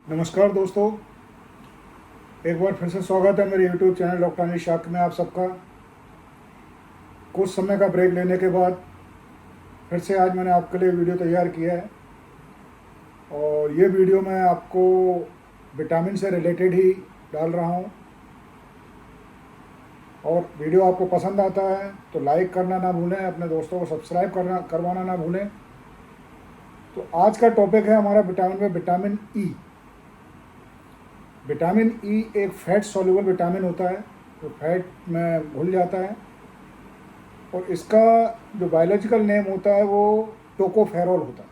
नमस्कार दोस्तों, एक बार फिर से स्वागत है मेरे यूट्यूब चैनल डॉक्टर अनिल शाक में आप सबका। कुछ समय का ब्रेक लेने के बाद फिर से आज मैंने आपके लिए वीडियो तैयार किया है और ये वीडियो मैं आपको विटामिन से रिलेटेड ही डाल रहा हूँ। और वीडियो आपको पसंद आता है तो लाइक करना ना भूलें, अपने दोस्तों को सब्सक्राइब करवाना ना भूलें। तो आज का टॉपिक है हमारा विटामिन में विटामिन ई। विटामिन ई एक फैट सॉल्युबल विटामिन होता है जो फैट में घुल जाता है और इसका जो बायोलॉजिकल नेम होता है वो टोकोफेरोल होता है।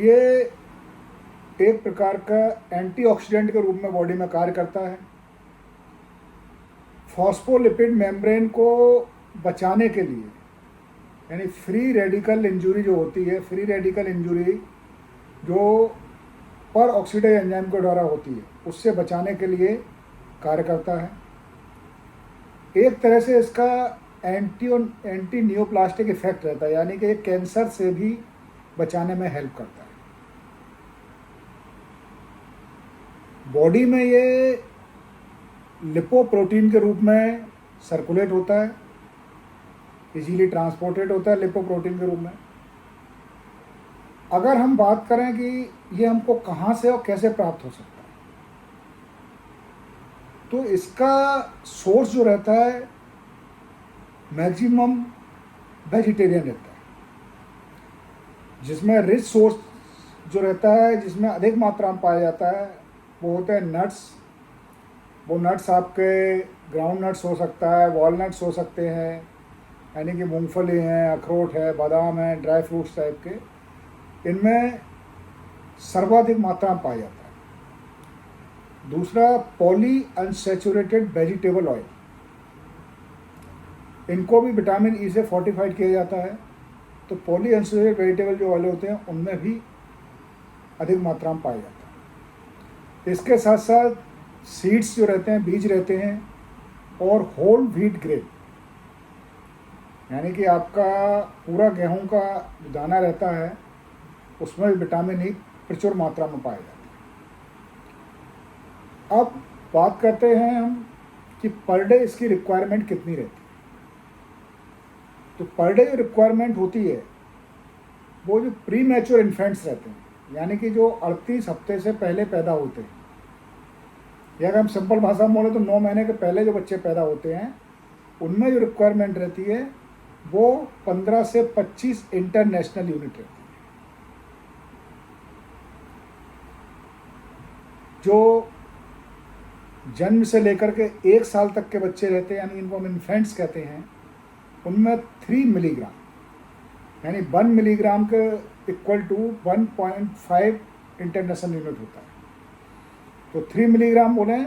ये एक प्रकार का एंटीऑक्सीडेंट के रूप में बॉडी में कार्य करता है। फॉस्फोलिपिड मेम्ब्रेन को बचाने के लिए, यानी फ्री रेडिकल इंजुरी जो होती है, फ्री रेडिकल इंजुरी जो पर ऑक्सीडेज एंजाइम के द्वारा होती है, उससे बचाने के लिए कार्य करता है। एक तरह से इसका एंटी नियोप्लास्टिक इफेक्ट रहता है, यानी कि कैंसर से भी बचाने में हेल्प करता है। बॉडी में ये लिपोप्रोटीन के रूप में सर्कुलेट होता है, इजीली ट्रांसपोर्टेड होता है लिपोप्रोटीन के रूप में। अगर हम बात करें कि ये हमको कहाँ से और कैसे प्राप्त हो सकता है, तो इसका सोर्स जो रहता है मैक्सिमम वेजिटेरियन रहता है, जिसमें रिच सोर्स जो रहता है, जिसमें अधिक मात्रा में पाया जाता है, वो होते हैं नट्स। वो नट्स आपके ग्राउंड नट्स हो सकता है, वॉलनट्स हो सकते हैं, यानी कि मूंगफली हैं, अखरोट है, बादाम है, ड्राई फ्रूट्स टाइप के। इनमें सर्वाधिक मात्रा में पाया जाता है। दूसरा, पॉली अनसैचुरेटेड वेजिटेबल ऑयल, इनको भी विटामिन ई से फोर्टिफाइड किया जाता है। तो पॉली अनसैचुरेटेड वेजिटेबल जो ऑयल होते हैं उनमें भी अधिक मात्रा में पाया जाता है। इसके साथ साथ सीड्स जो रहते हैं, बीज रहते हैं, और होल व्हीट ग्रेन, यानी कि आपका पूरा गेहूं का जो दाना रहता है उसमें भी विटामिन ई प्रचुर मात्रा में पाया जाता है। अब बात करते हैं हम कि पर डे इसकी रिक्वायरमेंट कितनी रहती है। तो पर डे जो रिक्वायरमेंट होती है वो जो प्री मैच्योर इन्फेंट्स रहते हैं, यानी कि जो 38 हफ्ते से पहले पैदा होते हैं, या अगर हम सिंपल भाषा में बोले तो 9 महीने के पहले जो बच्चे पैदा होते हैं, उनमें जो रिक्वायरमेंट रहती है वो 15 से 25 इंटरनेशनल यूनिट रहती है। जो जन्म से लेकर के 1 साल तक के बच्चे रहते हैं, यानी इनको हम इन्फेंट्स कहते हैं, उनमें 3 मिलीग्राम, यानी 1 मिलीग्राम के इक्वल टू 1.5 इंटरनेशनल यूनिट होता है। तो 3 मिलीग्राम बोलें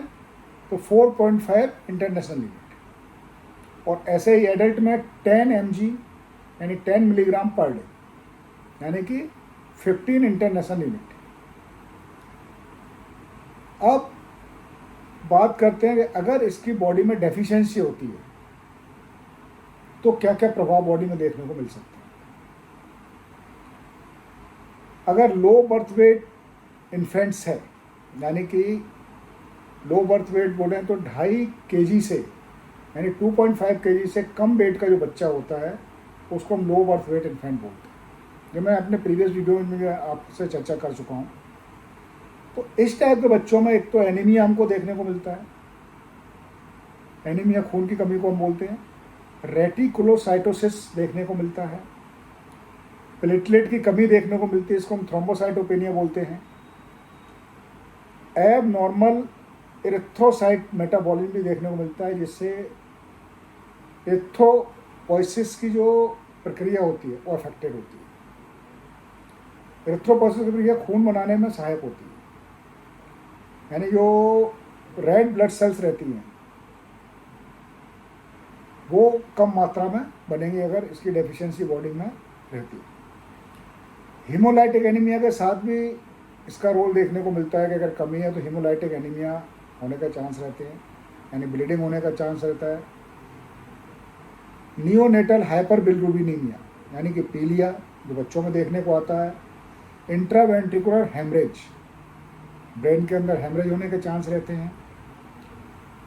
तो 4.5 इंटरनेशनल यूनिट। और ऐसे ही एडल्ट में 10 mg, यानी 10 मिलीग्राम पर डे, यानी कि 15 इंटरनेशनल यूनिट। अब बात करते हैं कि अगर इसकी बॉडी में डेफिशिएंसी होती है तो क्या क्या प्रभाव बॉडी में देखने को मिल सकते हैं। अगर लो बर्थ वेट इन्फेंट्स है, यानी कि लो बर्थ वेट बोलें तो 2.5 kg से, यानी 2.5 kg से कम वेट का जो बच्चा होता है उसको हम लो बर्थ वेट इन्फेंट बोलते हैं, जो मैं अपने प्रीवियस वीडियो में आपसे चर्चा कर चुका हूँ। तो इस टाइप के बच्चों में एक तो एनीमिया हमको देखने को मिलता है, एनीमिया खून की कमी को हम बोलते हैं। रेटिकुलोसाइटोसिस देखने को मिलता है, प्लेटलेट की कमी देखने को मिलती है, इसको हम थ्रोम्बोसाइटोपेनिया बोलते हैं। एब नॉर्मल इरिथ्रोसाइट मेटाबॉलिज्म भी देखने को मिलता है, जिससे एरिथ्रोपोइसिस की जो प्रक्रिया होती है वो अफेक्टेड होती है। एरिथ्रोपोइसिस की प्रक्रिया खून बनाने में सहायक होती है, यानी जो रेड ब्लड सेल्स रहती हैं वो कम मात्रा में बनेंगी अगर इसकी डेफिशिएंसी बॉडी में रहती है। हीमोलाइटिक एनीमिया के साथ भी इसका रोल देखने को मिलता है कि अगर कमी है तो हीमोलाइटिक एनीमिया होने का चांस रहते हैं, यानी ब्लीडिंग होने का चांस रहता है। नियोनेटल हाइपर बिलिरुबिनीमिया, यानी कि पीलिया जो बच्चों में देखने को आता है, इंट्रावेंट्रिकुलर हेमरेज, ब्रेन के अंदर हेमरेज होने के चांस रहते हैं।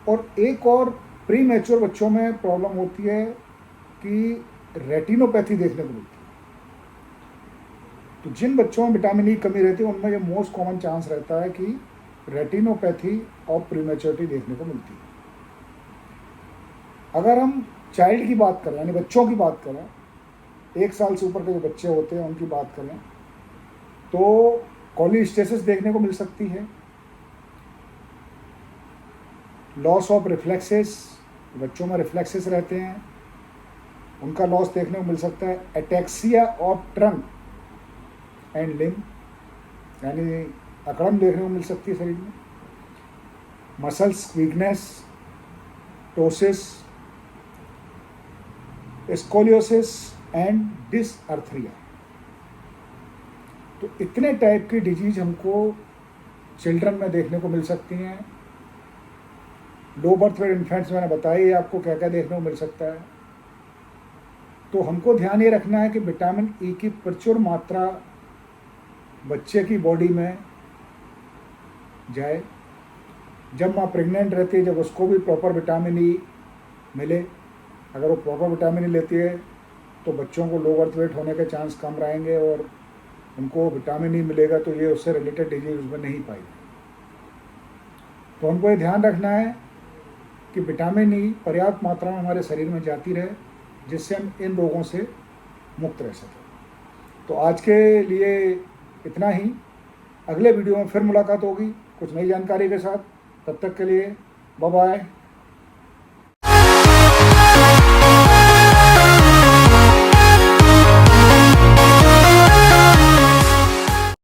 और एक और प्री मैच्योर बच्चों में प्रॉब्लम होती है कि रेटिनोपैथी देखने को मिलती है। तो जिन बच्चों में विटामिन ई कमी रहती है उनमें ये मोस्ट कॉमन चांस रहता है कि रेटिनोपैथी और प्रीमेच्योरिटी देखने को मिलती है। अगर हम चाइल्ड की बात करें, यानी बच्चों की बात करें, 1 साल से ऊपर के जो बच्चे होते हैं उनकी बात करें, तो कॉलीस्टेसिस देखने को मिल सकती है, लॉस ऑफ रिफ्लेक्सेस, बच्चों में रिफ्लेक्सेस रहते हैं, उनका लॉस देखने को मिल सकता है, ataxia of trunk and limb, यानी अकड़न देखने को मिल सकती है शरीर में, muscles weakness, ptosis, scoliosis and dysarthria. तो इतने टाइप की डिजीज हमको चिल्ड्रन में देखने को मिल सकती हैं। लो बर्थ वेट इन्फेंट्स मैंने बताई आपको क्या क्या देखने को मिल सकता है। तो हमको ध्यान ये रखना है कि विटामिन ई की प्रचुर मात्रा बच्चे की बॉडी में जाए। जब माँ प्रेग्नेंट रहती है, जब उसको भी प्रॉपर विटामिन ई मिले। अगर वो प्रॉपर विटामिन ई लेती है तो बच्चों को लो बर्थ वेट होने के चांस कम रहेंगे और उनको विटामिन ई मिलेगा तो ये उससे रिलेटेड डिजीज उसमें नहीं पाएगी। तो हमको ये ध्यान रखना है कि विटामिन ई पर्याप्त मात्रा में हमारे शरीर में जाती रहे, जिससे हम इन रोगों से मुक्त रह सकें। तो आज के लिए इतना ही। अगले वीडियो में फिर मुलाकात होगी कुछ नई जानकारी के साथ। तब तक के लिए बाय बाय।